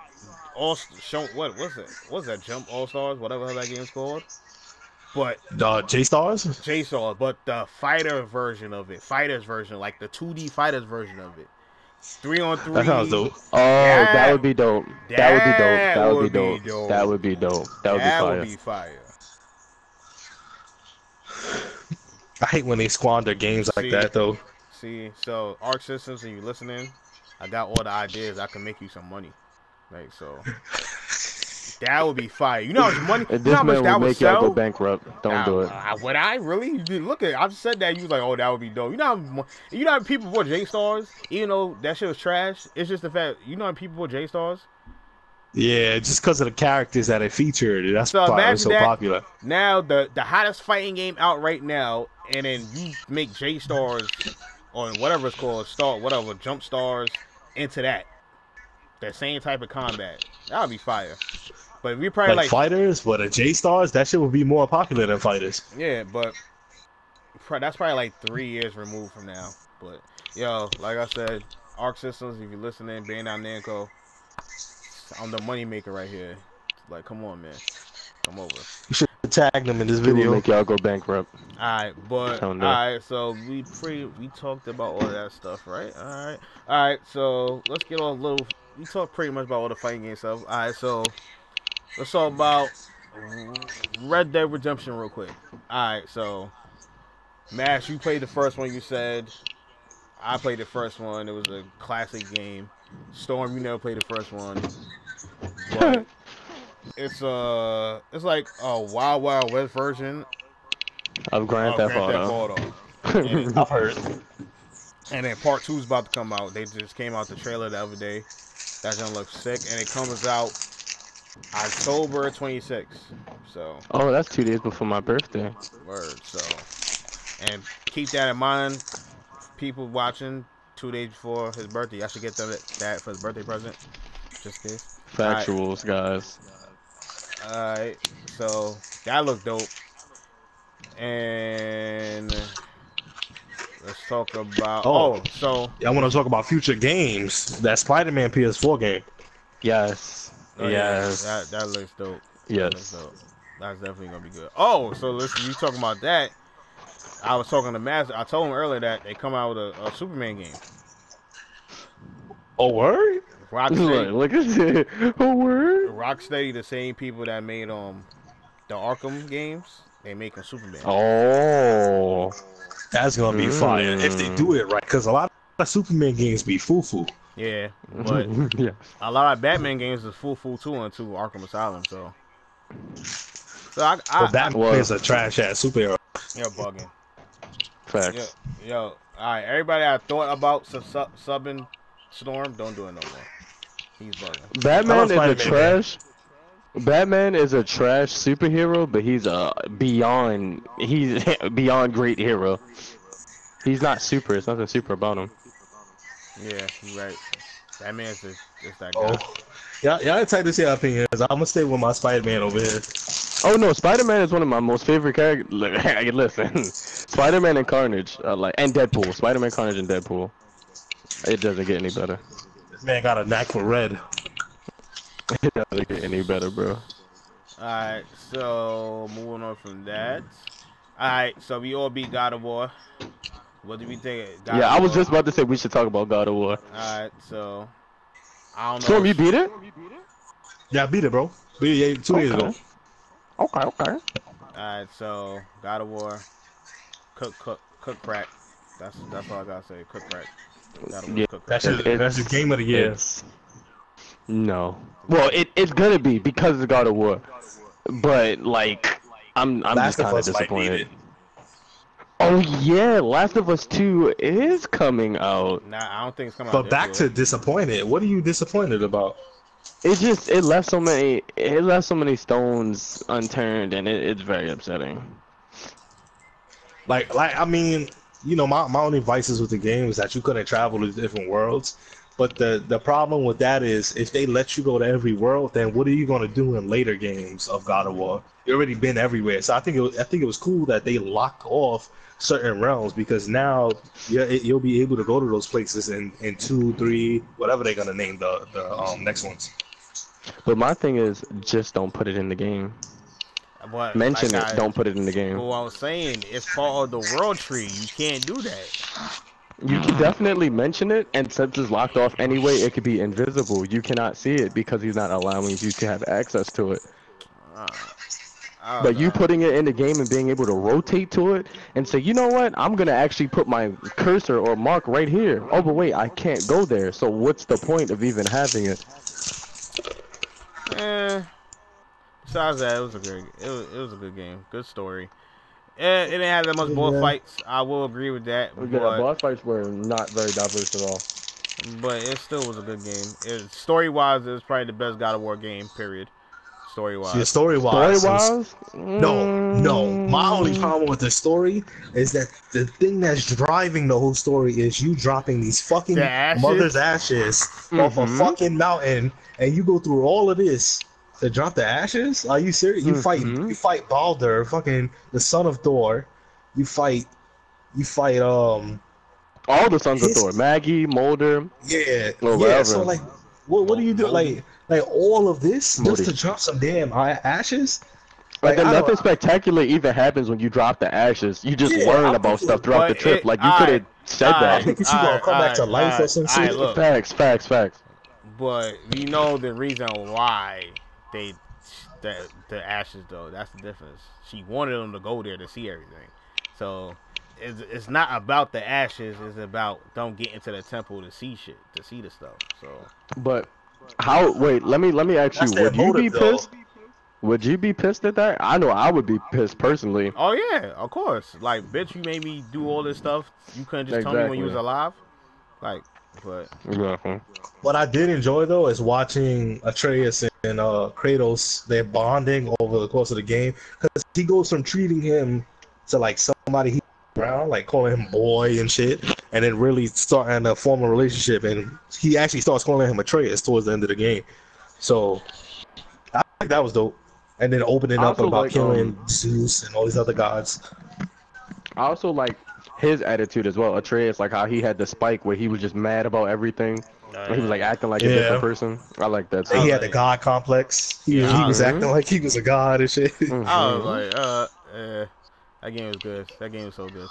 what's that Jump All Stars, whatever that game's called. But J-Stars? J-Stars, but the FighterZ version, like the 2D FighterZ version of it. 3-on-3. That sounds dope. Oh, that would be dope. That would be dope. That would be fire. I hate when they squander games like that, though. See, so Arc Systems, if you listening, I got all the ideas. I can make you some money. Like, so that would be fire. You know how much money? If you know how much that would make sell? y'all go bankrupt. Don't do it. Would I really? Look at it. I just said that. You was like, oh, that would be dope. You know how people bought J-Stars, even though that shit was trash. It's just the fact. You know how people bought J-Stars. Yeah, just because of the characters that it featured. That's why it was so popular. Now the hottest fighting game out right now, and then you make J-Stars or whatever it's called, Jump Stars into that same type of combat. That would be fire. But we probably like fighters, but a J-Stars, that shit would be more popular than fighters. Yeah, but that's probably like 3 years removed from now. But yo, like I said, Arc Systems, if you're listening, Bandai Namco, I'm the money maker right here. Like, come on, man, come over. You should tag them in this video. Make y'all go bankrupt. Alright, so we talked about all that stuff, right? Alright, so let's get on a little. We talked pretty much about all the fighting game stuff. Alright, so let's talk about Red Dead Redemption real quick. Alright, so Mash, you played the first one, you said. I played the first one. It was a classic game. Storm, you never played the first one. But it's like a Wild Wild West version of Grand Theft Auto. I've heard. And then part 2 is about to come out. They just came out the trailer the other day. That's gonna look sick, and it comes out October 26th. So. Oh, that's 2 days before my birthday. Word. So, and keep that in mind, people watching. 2 days before his birthday, I should get that for his birthday present. Just in case. Factuals, guys. Alright, so that looked dope. And let's talk about. I want to talk about future games. That Spider-Man PS4 game. Yes. Yes. Yeah, that looks dope. Yes. That's definitely gonna be good. Oh, so listen, you talking about that? I was talking to Master. I told him earlier that they come out with a Superman game. Oh, word? Rocksteady. Look at it. Oh, word. Rocksteady, the same people that made the Arkham games, they making Superman. Oh. That's gonna be fire if they do it right, because a lot of Superman games be foo-foo. Yeah, but yeah. a lot of Batman games is full too until Arkham Asylum. So Well, Batman is a trash ass superhero. You're bugging. Facts. Yo, all right. Everybody that thought about subbing Storm, don't do it no more. He's bugging. Batman is a trash. Batman is a trash superhero, but he's beyond great hero. He's not super. There's nothing super about him. Yeah, you're right. Batman's just that guy. Oh, y'all excited to see our opinions. I'm gonna stay with my Spider-Man over here. Oh no, Spider-Man is one of my most favorite characters. Listen, Spider-Man and Carnage, and Deadpool. Spider-Man, Carnage, and Deadpool. It doesn't get any better. This man got a knack for red. It doesn't get any better, bro. Alright, so moving on from that. Alright, so we all beat God of War. What do we think? I was just about to say we should talk about God of War. Alright, so I don't know. Storm, you beat it? Yeah, I beat it, bro. Beat it 2 days ago. Okay. Alright, so God of War, cook crack. That's all I gotta say. Cook crack. God of War, cook crack. That's the game of the year. No. Well, it's gonna be because of God of War, but like I'm just kind of disappointed. Oh yeah, Last of Us 2 is coming out. Nah, I don't think it's coming out. But back to disappointed. What are you disappointed about? It left so many stones unturned, and it's very upsetting. Like I mean, you know, my only vices with the game is that you couldn't travel to different worlds. But the problem with that is if they let you go to every world, then what are you gonna do in later games of God of War? You've already been everywhere. So I think it was cool that they locked off certain realms, because now you'll be able to go to those places in 2, 3, whatever they're gonna name the next ones. But my thing is, just don't put it in the game. But mention it, don't put it in the game. Well, I was saying it's part of the world tree. You can't do that. You can definitely mention it, and since it's locked off anyway, it could be invisible. You cannot see it because he's not allowing you to have access to it. But you putting it in the game and being able to rotate to it and say, you know what, I'm going to actually put my cursor or mark right here. Oh, but wait, I can't go there. So what's the point of even having it? Besides that, it was a good game. Good story. It didn't have that much boss fights. I will agree with that. Yeah, boss fights were not very diverse at all. But it still was a good game. Story-wise, it was probably the best God of War game, period. Story-wise. Yeah, story-wise? No. My only problem with the story is that the thing that's driving the whole story is you dropping these fucking mother's ashes off a fucking mountain, and you go through all of this to drop the ashes? Are you serious? You fight Baldur, fucking the son of Thor. You fight all the sons of Thor, Maggie, Mulder. Yeah. So like, what do you do? Like all of this just to drop some damn ashes? Like nothing spectacular even happens when you drop the ashes. You just learn about stuff throughout the trip. Like you could have said that. I think you gonna come back to life or some shit. Facts. But we know the reason why the ashes though. That's the difference. She wanted them to go there to see everything. So it's not about the ashes. It's about don't get into the temple to see shit, to see the stuff. So. But how? Wait, let me ask you. Would you be pissed? Would you be pissed at that? I know I would be pissed personally. Oh yeah, of course. Like, bitch, you made me do all this stuff. You couldn't just tell me when you was alive. Like, but. Exactly. What I did enjoy though is watching Atreus and Kratos. They're bonding over the course of the game, because he goes from treating him to like somebody he around, like calling him boy and shit, and then really starting to form a relationship, and he actually starts calling him Atreus towards the end of the game. So I think that was dope. And then opening up about killing Zeus and all these other gods. I also like his attitude as well. Atreus, like how he had the spike where he was just mad about everything. He was like acting like a different person. I like that. He had the god complex. He was acting like he was a god and shit. I was like, That game was good. That game was so good.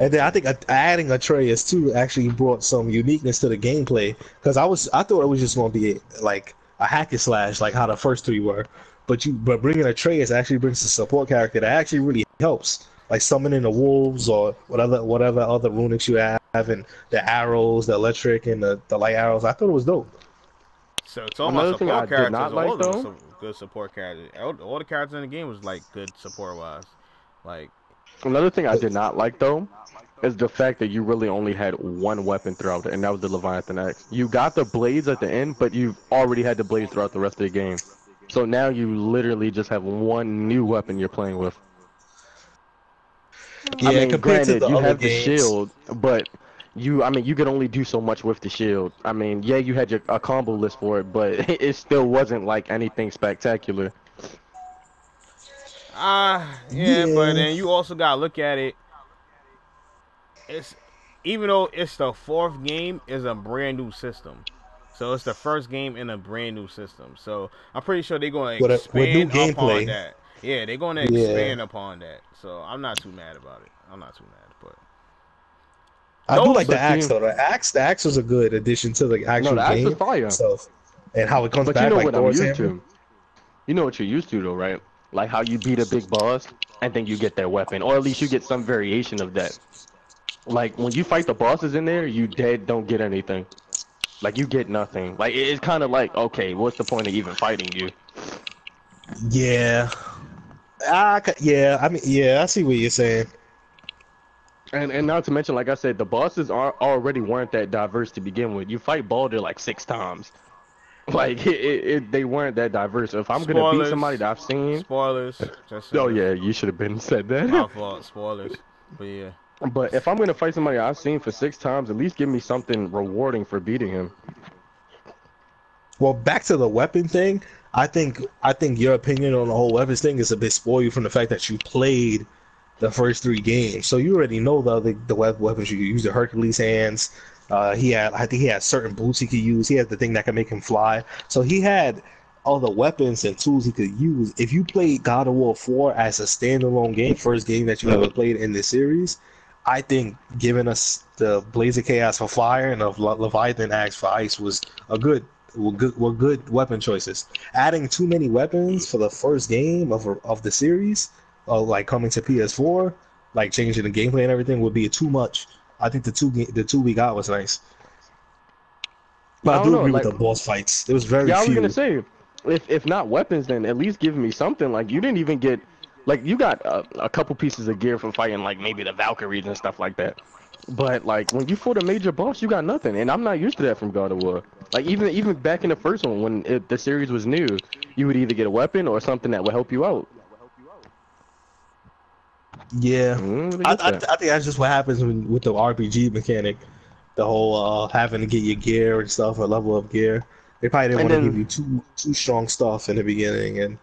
And then I think adding Atreus too actually brought some uniqueness to the gameplay because I thought it was just going to be like a hack and slash like how the first three were, but bringing Atreus actually brings a support character that actually really helps, like summoning the wolves or whatever other runics you have, and the arrows, the electric and the light arrows. I thought it was dope. So talking about Another thing I support did characters, not all like of them though. were some good support characters. All the characters in the game was like good support wise. Like Another thing I did not like though is the fact that you really only had one weapon throughout it, and that was the Leviathan X. You got the blades at the end, but you've already had the blades throughout the rest of the game. So now you literally just have one new weapon you're playing with. Yeah, I mean, compared to granted, the you other have the games. shield, but I mean, you could only do so much with the shield. I mean, yeah, you had a combo list for it, but it still wasn't like anything spectacular. yeah, but Yeah. then you also gotta look at it. It's even though it's the fourth game, is a brand new system. So it's the first game in a brand new system. So I'm pretty sure they're gonna With new expand upon gameplay. that. Yeah, they're gonna Yeah. expand upon that. So I'm not too mad about it. I'm not too mad, but I do like those the But axe see, though. The axe was a good addition to the no, actual the axe was game fire. itself, and how it comes But you back know like what I'm Thor's used hammer. to? You know what you're used to though, right? Like how you beat a big boss and then you get their weapon, or at least you get some variation of that. Like when you fight the bosses in there, you dead don't get anything. Like you get nothing. Like it's kind of like, okay, what's the point of even fighting you? Yeah, yeah. I mean, yeah. I see what you're saying. And not to mention, like I said, the bosses are already weren't that diverse to begin with. You fight Baldur like 6 times. Like they weren't that diverse. If I'm gonna beat somebody spoilers, that I've seen, spoilers. Just oh yeah, you should have been said that. my fault. Spoilers. But yeah. But if I'm gonna fight somebody I've seen for 6 times, at least give me something rewarding for beating him. Well, back to the weapon thing. I think your opinion on the whole weapons thing is a bit spoiled from the fact that you played the first three games, so you already know the weapons you could use. The Hercules hands. I think he had certain boots he could use. He had the thing that could make him fly. So he had all the weapons and tools he could use. If you played God of War 4 as a standalone game, first game that you ever played in this series, I think giving us the Blazer Chaos for fire and the Leviathan Axe for ice was a good weapon choices. Adding too many weapons for the first game of the series, like coming to PS4, like changing the gameplay and everything would be too much. I think the two we got was nice, I but I don't do know, agree with like the boss fights. There was very yeah, I was gonna few. say, if not weapons, then at least give me something. Like you didn't even get, like you got a couple pieces of gear from fighting like maybe the Valkyries and stuff like that. But like when you fought a major boss, you got nothing, and I'm not used to that from God of War. Like even back in the first one when the series was new, you would either get a weapon or something that would help you out. Yeah, Really I, get I, that. I think that's just what happens with the RPG mechanic. The whole having to get your gear and stuff, or level up gear. They probably didn't And want to give then, you too strong stuff in the beginning,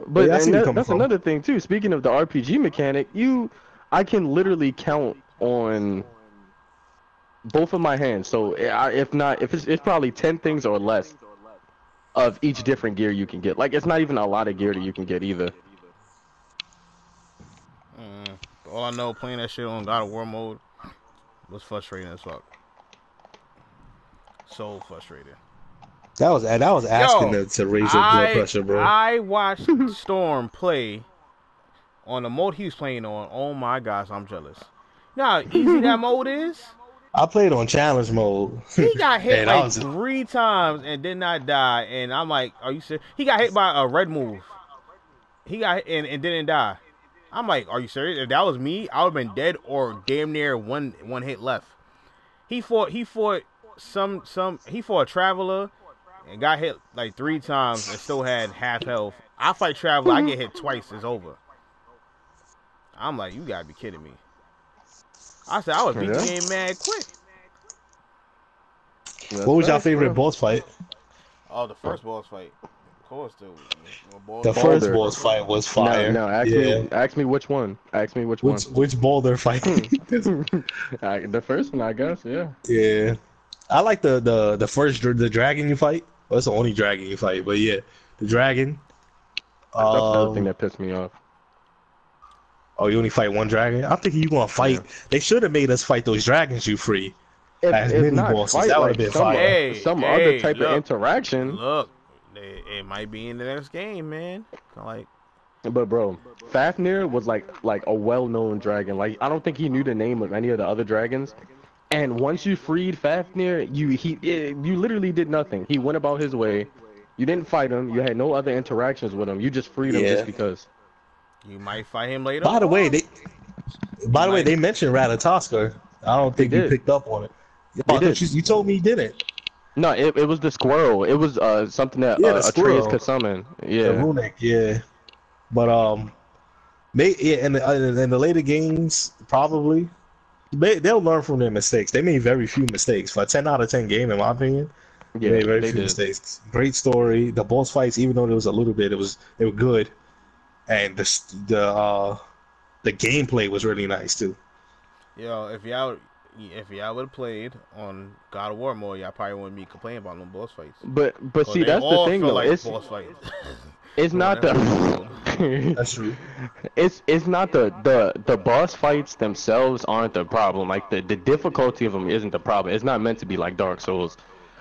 but but yeah, I see and where you're coming that's from. another thing too. Speaking of the RPG mechanic, I can literally count on both of my hands. So if not, if it's probably 10 things or less of each different gear you can get. Like it's not even a lot of gear that you can get either. All I know, playing that shit on God of War mode was frustrating as fuck. So frustrated. That was asking Yo, to raise your blood I pressure, bro. I watched Storm play on the mode he was playing on. Oh my gosh, I'm jealous. You know how easy that mode is? I played on challenge mode, He got hit and I like was 3 times and did not die. And I'm like, are you serious? He got hit by a red move. He got hit and didn't die. I'm like, are you serious? If that was me, I would have been dead or damn near one hit left. He fought he fought a traveler and got hit like 3 times and still had half health. I fight traveler, I get hit twice, it's over. I'm like, you gotta be kidding me. I said I would beat the Yeah, game mad quick. what that's was your facts, favorite bro. boss fight? Oh, the first boss fight. Of course, the The Baldur. first Baldur. boss fight was No, fire. no. Yeah. Ask me which one. Ask me which one. Which Boulder fight? The first one, I guess. Yeah. Yeah. I like the first the dragon you fight. Well, that's the only dragon you fight, but yeah, the dragon. That's the other thing Um. that pissed me off. Oh, you only fight one dragon? I'm thinking you gonna fight. Yeah. They should have made us fight those dragons you free as If mini not bosses. fight That would have like been fire. some other type of look, interaction. Look, it might be in the next game, man. Like, but bro, Fafnir was like a well-known dragon. Like I don't think he knew the name of any of the other dragons. And once you freed Fafnir, you literally did nothing. He went about his way. You didn't fight him. You had no other interactions with him. You just freed him just because. You might fight him later. By the way, they mentioned Ratatoskr. I don't think you picked up on it. You told me you didn't. No, it was the squirrel. It was something that Atreus could summon. Yeah. The runic, yeah. But in the later games, probably they'll learn from their mistakes. They made very few mistakes. For a 10 out of 10 game, in my opinion, they made very few mistakes. Great story. The boss fights, even though there was a little bit, they were good, and the gameplay was really nice too. Yo, if y'all would have played on God of War mode, y'all probably wouldn't be complaining about no boss fights. But see, that's the thing though. Like it's boss fights. It's not the. That's true. It's not the boss fights themselves aren't the problem. Like the difficulty of them isn't the problem. It's not meant to be like Dark Souls.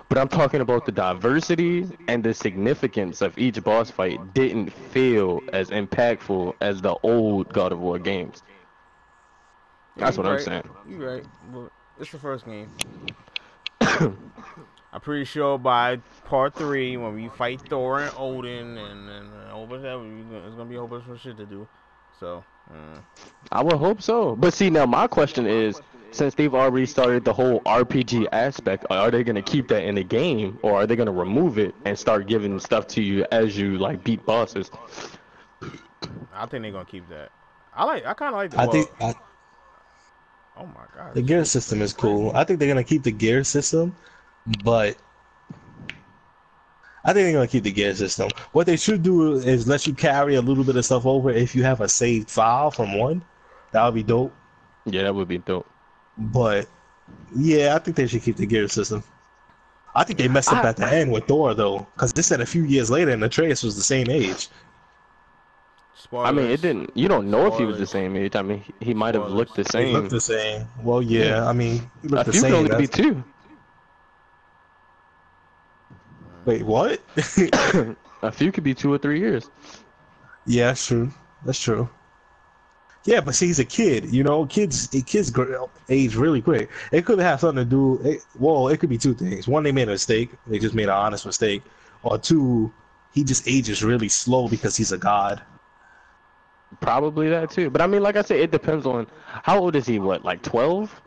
But I'm talking about the diversity and the significance of each boss fight didn't feel as impactful as the old God of War games. That's what I'm saying. You're right. But it's the first game. I'm pretty sure by part 3, when we fight Thor and Odin and a whole bunch of that, it's gonna be a whole bunch of shit to do. So, I would hope so. But see, now my question is, since they've already started the whole RPG aspect, are they gonna keep that in the game, or are they gonna remove it and start giving stuff to you as you like beat bosses? I think they're gonna keep that. I kind of like the. Oh my god. The gear system is cool. I think they're gonna keep the gear system. But I think they're gonna keep the gear system. What they should do is let you carry a little bit of stuff over if you have a saved file from one. That would be dope. Yeah, that would be dope. But yeah, I think they should keep the gear system. I think they messed up at the end with Thor though, because they said a few years later and Atreus was the same age. Spoilers. I mean, it didn't. You don't know if he was the same age. I mean, he might have looked the same. He looked the same. Well, yeah. I mean, he looked the same. same. Could only be 2. Wait, what? A few could be 2 or 3 years. Yeah, that's true. That's true. Yeah, but see, he's a kid. You know, kids age really quick. It could have something to do. Well, it could be 2 things. One, they made a mistake. They just made an honest mistake. Or 2, he just ages really slow because he's a god. Probably that too. But I mean, like I said, it depends on how old is he? What, like 12?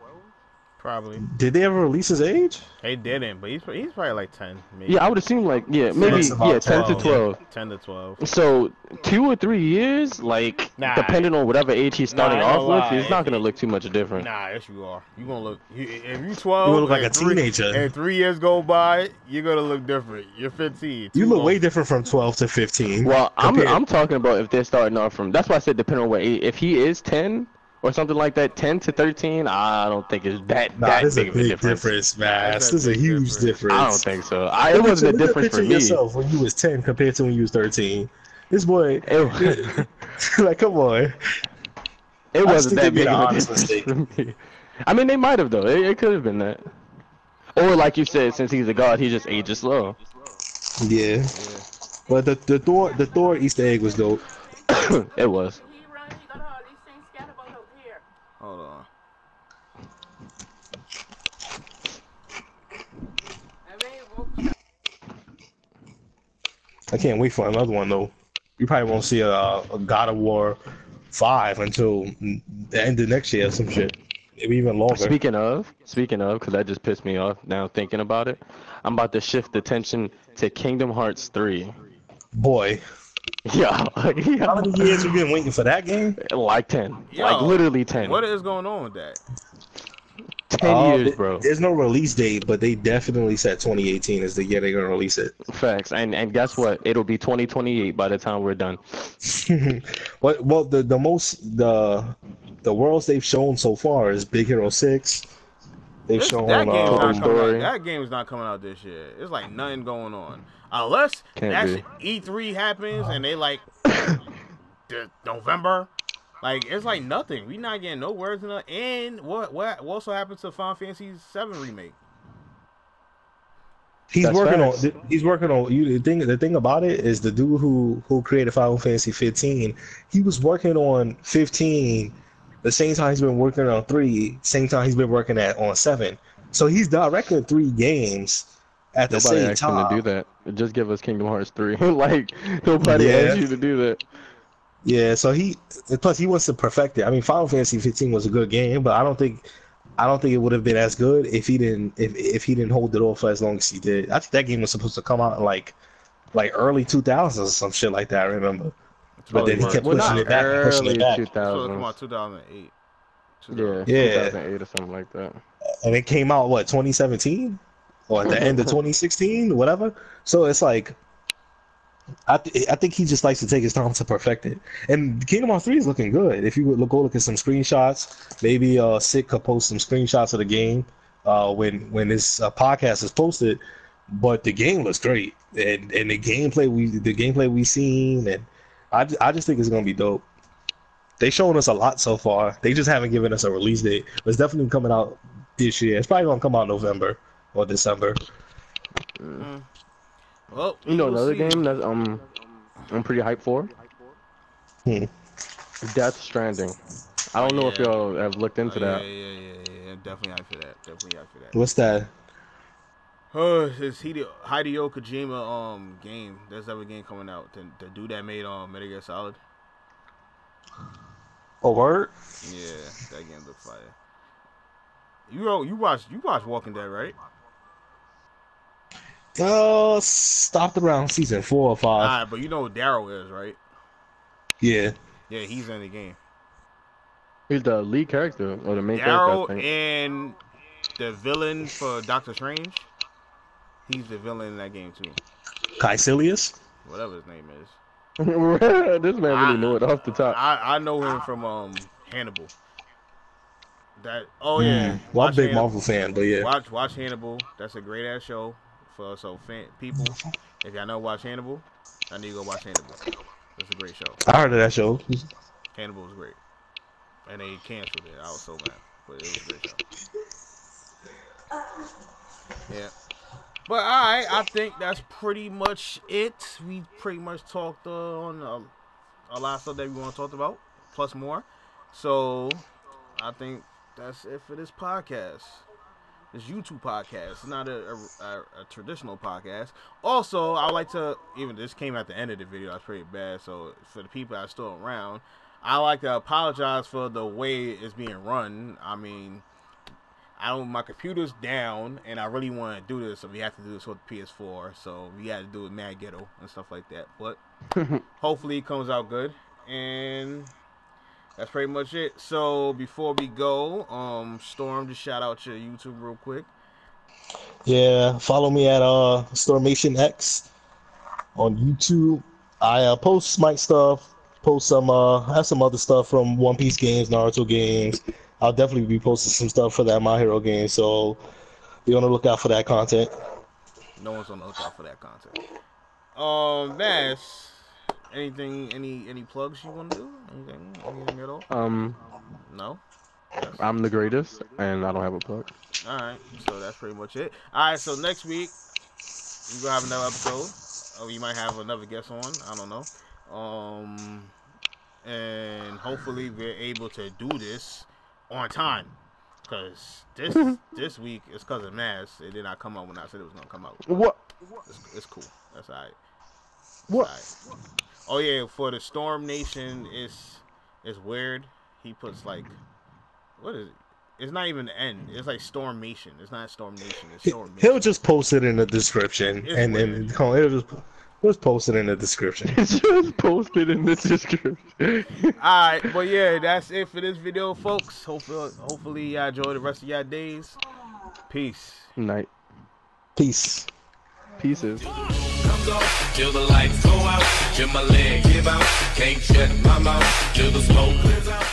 Probably. Did they ever release his age? They didn't, but he's probably like 10. Maybe. Yeah, I would assume like maybe 10 to 12. 10 to 12. So 2 or 3 years, like depending on whatever age he's starting off with, he's not gonna look too much different. Nah, yes you are. You gonna look. If you 12, you gonna look like a teenager. And 3 years go by, you're gonna look different. You're 15. You look way different from 12 to 15. Well, I'm talking about if they're starting off from. That's why I said depending on what age. If he is 10. Or something like that, 10 to 13. I don't think it's that big of a difference. Man. This is a huge difference. I don't think so. It wasn't a difference for me. Yourself when you was 10 compared to when you was 13. This boy, like, come on. It wasn't that big of a difference for me. I mean, they might have though. It could have been that. Or like you said, since he's a god, he just ages slow. Yeah. But the Thor Easter egg was dope. It was. Hold on. I can't wait for another one though. You probably won't see a God of War 5 until the end of next year or some shit. Maybe even longer. Speaking of, because that just pissed me off now thinking about it. I'm about to shift the attention to Kingdom Hearts 3. Boy. Yeah. How many years have you been waiting for that game? Like 10. Yo, like literally 10. What is going on with that? 10 years, bro. There's no release date, but they definitely said 2018 is the year they're gonna release it. Facts. And guess what? It'll be 2028 by the time we're done. Well, the worlds they've shown so far is Big Hero 6. They've shown that game is not coming out this year. It's like nothing going on. Unless E3 happens and they like November, Like it's like nothing. We not getting no words in it. And what also happened to Final Fantasy VII remake? He's That's working facts. on. He's working on. The thing about it is the dude who created Final Fantasy 15. He was working on 15 the same time he's been working on 3. Same time he's been working on 7. So he's directing 3 games at the Nobody same asked him to do time. that. Just give us Kingdom Hearts 3. Like nobody asked Yeah, you to do that. yeah. So plus he wants to perfect it. I mean, Final Fantasy 15 was a good game, but I don't think it would have been as good if he didn't if he didn't hold it off for as long as he did. I think that game was supposed to come out in like early 2000s or some shit like that. I remember, but Oh, then he kept Well, pushing not it back and pushing it early back. it's supposed to come 2000s. out 2008. Yeah, 2008. Yeah, 2008 or something like that. and it came out what 2017 or at the end of 2016, whatever. So it's like I think he just likes to take his time to perfect it. And Kingdom Hearts 3 is looking good. If you would go look at some screenshots, maybe Sik could post some screenshots of the game when this podcast is posted. But the game looks great, and the gameplay we seen, and I just think it's gonna be dope. They showing us a lot so far. They just haven't given us a release date. But it's definitely coming out this year. It's probably gonna come out November or December. Mm. Well, You know we'll another see. game that I'm pretty hyped for? Hmm. Death Stranding. I don't know if Yeah. y'all have looked into that. Yeah. Definitely hype for that. Definitely hype for that. What's that? It's Hideo Kojima game. There's another game coming out. The dude that made Metal Gear Solid. Oh, word? Yeah, that game looks fire. You watch Walking Dead, right? Stopped around season 4 or 5. Alright, but you know who Daryl is, right? Yeah. Yeah, he's in the game. He's the lead character or the main character, I Daryl think. and the villain for Doctor Strange. He's the villain in that game too. Caecilius? Whatever his name is. This man really knew it off the top. I know him from Hannibal. Yeah. Well, I'm Watch a big Hannibal. Marvel fan, but yeah. Watch Hannibal. That's a great ass show for people. If y'all know watch Hannibal, I need to go watch Hannibal. It's a great show. I heard of that show. Hannibal was great, and they canceled it. I was so mad, but it was a great show. Yeah. But alright, I think that's pretty much it. We pretty much talked on a lot of stuff that we want to talk about, plus more. So I think that's it for this podcast. This YouTube podcast. It's not a traditional podcast. Also, I would like to, even this came at the end of the video, that's pretty bad. So for the people that are still around, I like to apologize for the way it's being run. I mean, my computer's down, and I really want to do this, so we have to do this with the PS4. So we had to do it mad ghetto and stuff like that. But hopefully it comes out good, and that's pretty much it. So before we go, Storm, just shout out your YouTube real quick. Yeah, follow me at Stormationx on YouTube. I post Smite stuff, post some have some other stuff from One Piece games, Naruto games. I'll definitely be posting some stuff for that My Hero game, so be on the lookout for that content. No one's on the lookout for that content. Mass, anything, any plugs you want to do? Anything at all? No. Yes. I'm the greatest, and I don't have a plug. All right, so that's pretty much it. All right, so next week we're gonna have another episode. Or we might have another guest on. I don't know. And hopefully we're able to do this on time, because this week is because of Mass. It did not come out when I said it was gonna come out. What? It's cool. That's alright. What? Right. Oh yeah, for the Storm Nation, it's weird. He puts like, what is it? It's not even the end. It's like Stormation. It's not Storm Nation. It's Stormation. He'll just post it in the description, It's and then he'll just post it in the description. It's just posted in the description. Alright, but yeah, that's it for this video, folks. Hopefully y'all enjoy the rest of y'all days. Peace. Night. Peace. Pieces. Comes off till the lights go out, till my leg give out, can't shut my mouth till the smoke clears out.